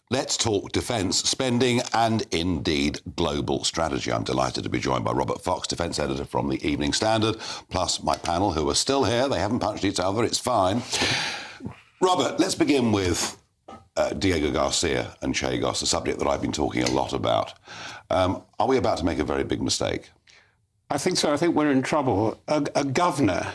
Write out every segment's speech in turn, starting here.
Let's talk defence spending and, indeed, global strategy. I'm delighted to be joined by Robert Fox, defence editor from the Evening Standard, plus my panel, who are still here. They haven't punched each other. It's fine. Robert, let's begin with Diego Garcia and Chagos, a subject that I've been talking a lot about. Are we about to make a very big mistake? I think so. I think we're in trouble. A governor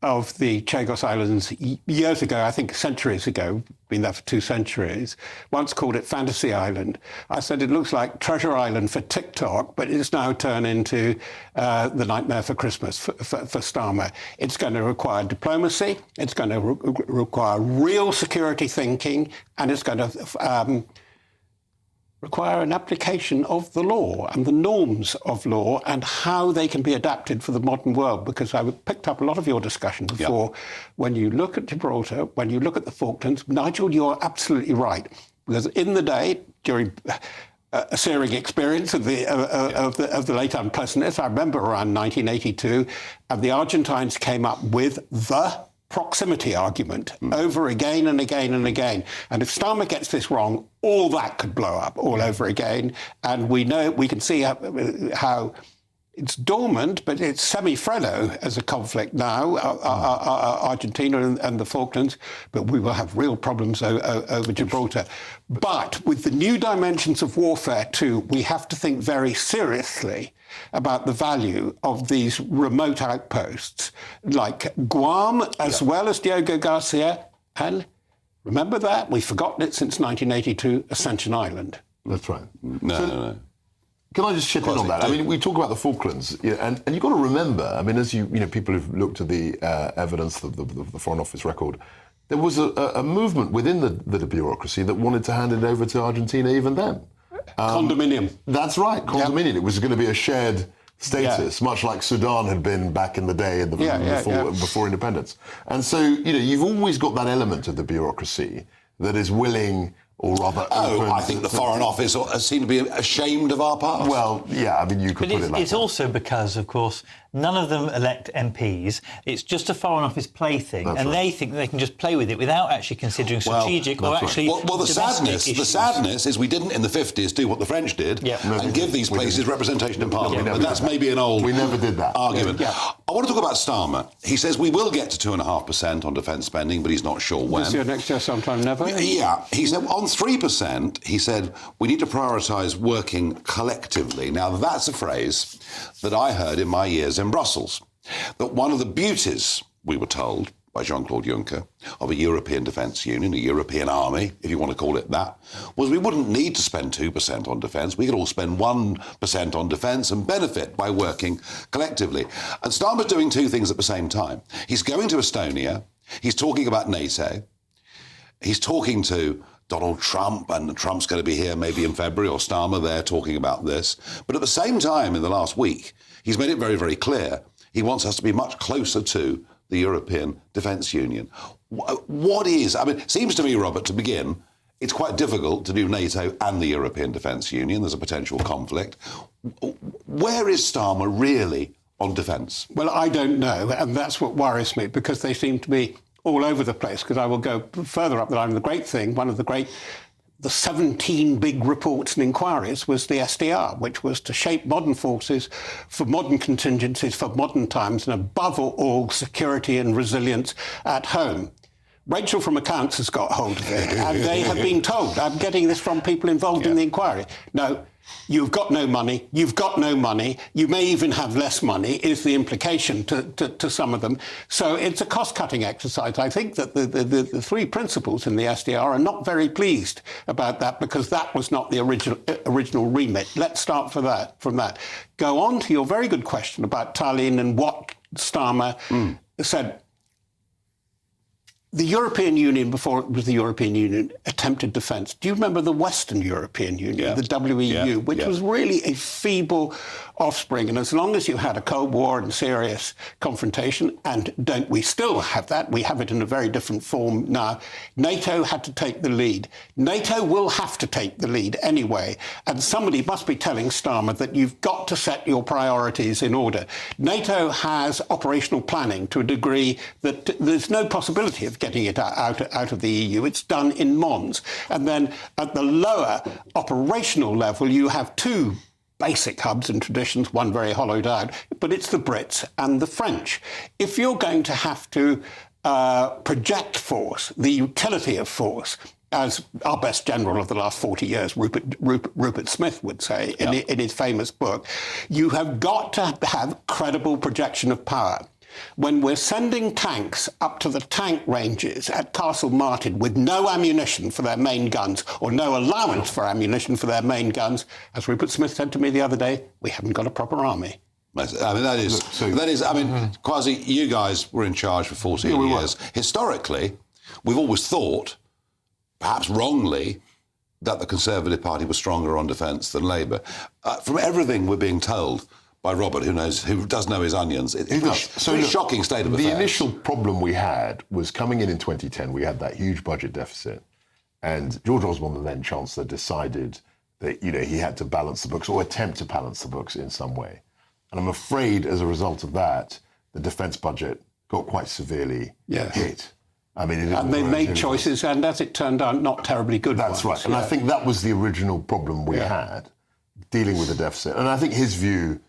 of the Chagos Islands years ago, I think centuries ago, been there for 2 centuries, once called it Fantasy Island. I said it looks like Treasure Island for TikTok, but it's now turned into the nightmare for Christmas for Starmer. It's going to require diplomacy, it's going to require real security thinking, and it's going to require an application of the law and the norms of law and how they can be adapted for the modern world. Because I picked up a lot of your discussion before. Yep. When you look at Gibraltar, when you look at the Falklands, Nigel, you're absolutely right. Because in the day, during a searing experience of the late unpleasantness, I remember around 1982, and the Argentines came up with the proximity argument over again and again and again. And if Starmer gets this wrong, all that could blow up all over again. And we can see how it's dormant, but it's semi-freddo as a conflict now, Argentina and the Falklands, but we will have real problems over Gibraltar. But with the new dimensions of warfare too, we have to think very seriously about the value of these remote outposts like Guam, as well as Diego Garcia. And remember that, we've forgotten it since 1982, Ascension Island. That's right. No. Can I just chip in on that? I mean, we talk about the Falklands, and you've got to remember, I mean, as people who've looked at the evidence, the Foreign Office record, there was a movement within the bureaucracy that wanted to hand it over to Argentina even then. Condominium. That's right, condominium. Yep. It was going to be a shared status, much like Sudan had been back in the day before independence. And so, you've always got that element of the bureaucracy that is willing, or rather... I think the Foreign Office seem to be ashamed of our past. Well, yeah, I mean, you could put it like it's that. also because, of course, none of them elect MPs. It's just a Foreign Office plaything, and they think they can just play with it without actually considering strategic or actually the sadness is we didn't in the 50s do what the French did and give these places representation in Parliament. And that's maybe an old argument. I want to talk about Starmer. He says we will get to 2.5% on defence spending, but he's not sure when. This year, next year, sometime never. Yeah. He said on 3%, he said we need to prioritise working collectively. Now, that's a phrase that I heard in my years in Brussels. That one of the beauties, we were told, by Jean-Claude Juncker, of a European defence union, a European army, if you want to call it that, was we wouldn't need to spend 2% on defence. We could all spend 1% on defence and benefit by working collectively. And Starmer's doing 2 things at the same time. He's going to Estonia. He's talking about NATO. He's talking to Donald Trump, and Trump's going to be here maybe in February, or Starmer there talking about this. But at the same time, in the last week, he's made it very, very clear he wants us to be much closer to the European Defence Union. It seems to me, Robert, to begin, it's quite difficult to do NATO and the European Defence Union. There's a potential conflict. Where is Starmer really on defence? Well, I don't know, and that's what worries me, because they seem to be all over the place. Because I will go further up the line. The great thing, the 17 big reports and inquiries was the SDR, which was to shape modern forces for modern contingencies, for modern times, and above all, security and resilience at home. Rachel from Accounts has got hold of it, and they have been told, I'm getting this from people involved in the inquiry, no, you've got no money, you may even have less money, is the implication to some of them. So it's a cost-cutting exercise. I think that the 3 principals in the SDR are not very pleased about that, because that was not the original remit. Let's start from that. Go on to your very good question about Tallinn and what Starmer said. The European Union, before it was the European Union, attempted defence. Do you remember the Western European Union, the WEU, which was really a feeble offspring? And as long as you had a Cold War and serious confrontation, and don't we still have that? We have it in a very different form now. NATO had to take the lead. NATO will have to take the lead anyway. And somebody must be telling Starmer that you've got to set your priorities in order. NATO has operational planning to a degree that there's no possibility of getting it out of the EU. It's done in Mons. And then at the lower operational level, you have two basic hubs and traditions, one very hollowed out, but it's the Brits and the French. If you're going to have to project force, the utility of force, as our best general of the last 40 years, Rupert Smith would say in his famous book, you have got to have credible projection of power. When we're sending tanks up to the tank ranges at Castle Martin with no ammunition for their main guns or no allowance for ammunition for their main guns, as Rupert Smith said to me the other day, we haven't got a proper army. I mean, that is, Kwasi, you guys were in charge for 14 years. Historically, we've always thought, perhaps wrongly, that the Conservative Party was stronger on defence than Labour. From everything we're being told by Robert, who does know his onions, it's a shocking state of affairs. The initial problem we had was coming in 2010, we had that huge budget deficit, and George Osborne, the then Chancellor, decided that he had to balance the books or attempt to balance the books in some way. And I'm afraid as a result of that, the defence budget got quite severely hit. I mean, and they made choices, and as it turned out, not terribly good ones. That's right. And I think that was the original problem we had, dealing with the deficit. And I think his view,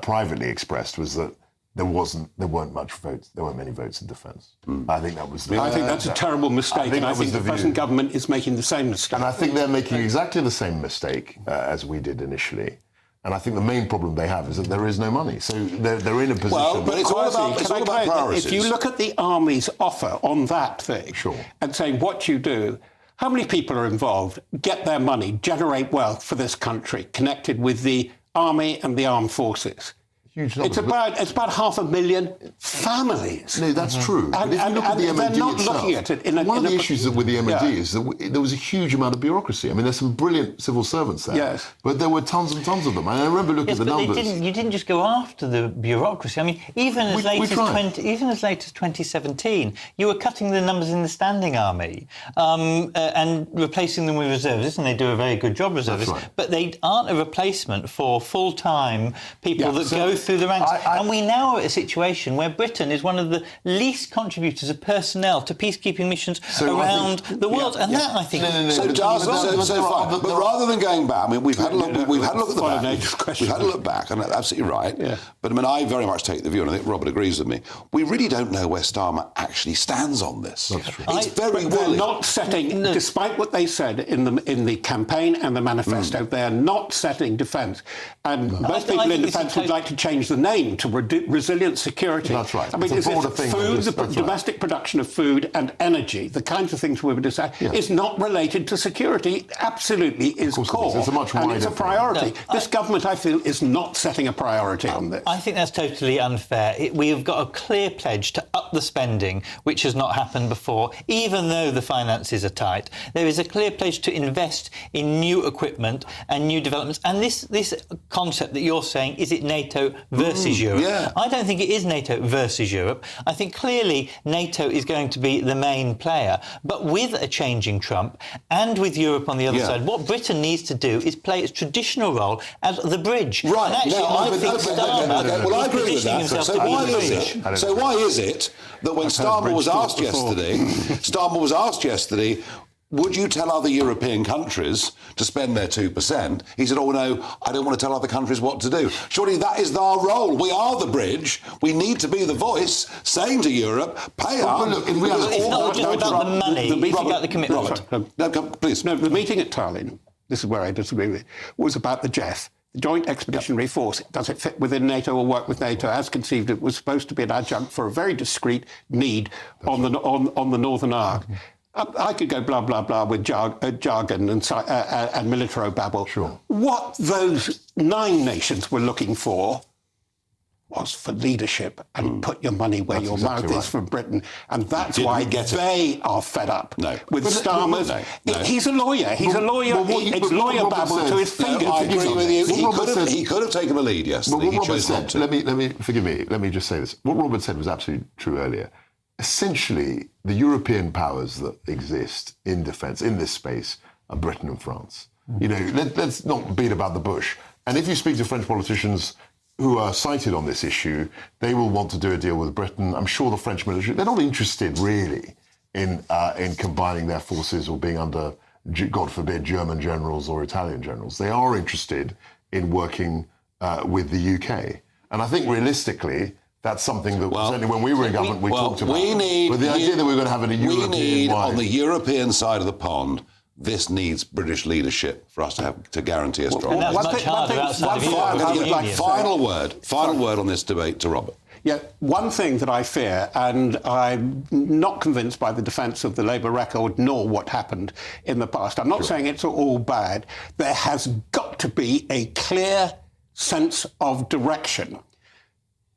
privately expressed, was that there weren't many votes in defence. I think that was. I think that's a terrible mistake, and I think the present government is making the same mistake. And I think they're making exactly the same mistake as we did initially. And I think the main problem they have is that there is no money. So they're in a position... Well, but it's all about priorities. If you look at the Army's offer on that thing and say what you do, how many people are involved, get their money, generate wealth for this country, connected with the Army and the armed forces? Huge numbers. It's about 500,000 families. No, that's true. And, but if you look at the MOD they're not itself, looking at it one of the issues with the MOD is that there was a huge amount of bureaucracy. I mean, there's some brilliant civil servants there, but there were tons and tons of them. And I remember looking at the numbers. You didn't just go after the bureaucracy. I mean, even as late as 2017, you were cutting the numbers in the standing army and replacing them with reservists, and they do a very good job, reservists. Right. But they aren't a replacement for full-time people that go through the ranks. And we now are at a situation where Britain is one of the least contributors of personnel to peacekeeping missions around the world. And that, I think... But rather than going back, I mean, we've had a look at the back. We've had a look back, and that's absolutely right. Yeah. But I mean, I very much take the view, and I think Robert agrees with me, we really don't know where Starmer actually stands on this. That's true. It's very they're not setting, despite what they said in the campaign and the manifesto, they're not setting defence. And most people in defence would like to change the name to resilient security. That's right. I mean, domestic production of food and energy, the kinds of things we were discussing, is not related to security. Absolutely is core. It's a much wider and it's a priority. This government, I feel, is not setting a priority on this. I think that's totally unfair. We have got a clear pledge to up the spending, which has not happened before, even though the finances are tight. There is a clear pledge to invest in new equipment and new developments. And this concept that you're saying, is it NATO versus Europe? Yeah. I don't think it is NATO versus Europe. I think clearly NATO is going to be the main player. But with a changing Trump and with Europe on the other side, what Britain needs to do is play its traditional role as the bridge. Right. And actually, I think Starmer I agree with that. So why is it that when Starmer was asked yesterday, would you tell other European countries to spend their 2%? He said, oh, no, I don't want to tell other countries what to do. Surely that is our role. We are the bridge. We need to be the voice saying to Europe, pay up. It's not just about the money, it's about the commitment. Please. No, the meeting at Tallinn, this is where I disagree with you, was about the JEF. The Joint Expeditionary Force. Does it fit within NATO or work with NATO? As conceived, it was supposed to be an adjunct for a very discrete need on the Northern Arc. I could go blah, blah, blah with jargon and militaro-babble. Sure. What those 9 nations were looking for was for leadership and put your money where your mouth is from Britain. And that's why they are fed up with Starmer's. He's a lawyer. He's a lawyer. It's lawyer babble to his fingers. I agree with you. He could have taken a lead yesterday. He chose not to. Forgive me, let me just say this. What Robert said was absolutely true earlier. Essentially, the European powers that exist in defence, in this space, are Britain and France. You know, let's not beat about the bush. And if you speak to French politicians who are cited on this issue, they will want to do a deal with Britain. I'm sure the French military, they're not interested really in combining their forces or being under, God forbid, German generals or Italian generals. They are interested in working with the UK. And I think realistically, that's something that certainly when we were in government, we talked about. But the idea that we're going to have a European-wide... on the European side of the pond, this needs British leadership for us to guarantee a strong... And that's much harder outside of Europe. Final word on this debate to Robert. Yeah, one thing that I fear, and I'm not convinced by the defence of the Labour record nor what happened in the past. I'm not saying it's all bad. There has got to be a clear sense of direction.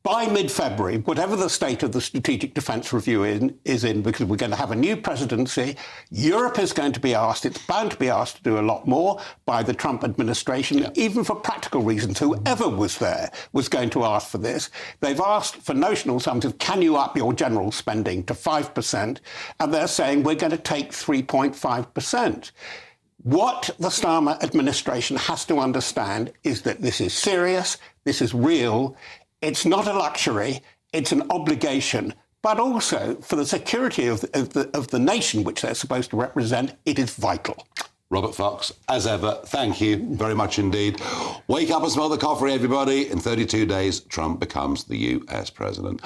By mid-February, whatever the state of the Strategic Defence Review is in, because we're going to have a new presidency, Europe is going to be asked, it's bound to be asked to do a lot more by the Trump administration, even for practical reasons. Whoever was there was going to ask for this. They've asked for notional sums of, can you up your general spending to 5%? And they're saying, we're going to take 3.5%. What the Starmer administration has to understand is that this is serious, this is real. It's not a luxury, it's an obligation, but also for the security of the nation which they're supposed to represent, it is vital. Robert Fox, as ever, thank you very much indeed. Wake up and smell the coffee, everybody. In 32 days, Trump becomes the US president.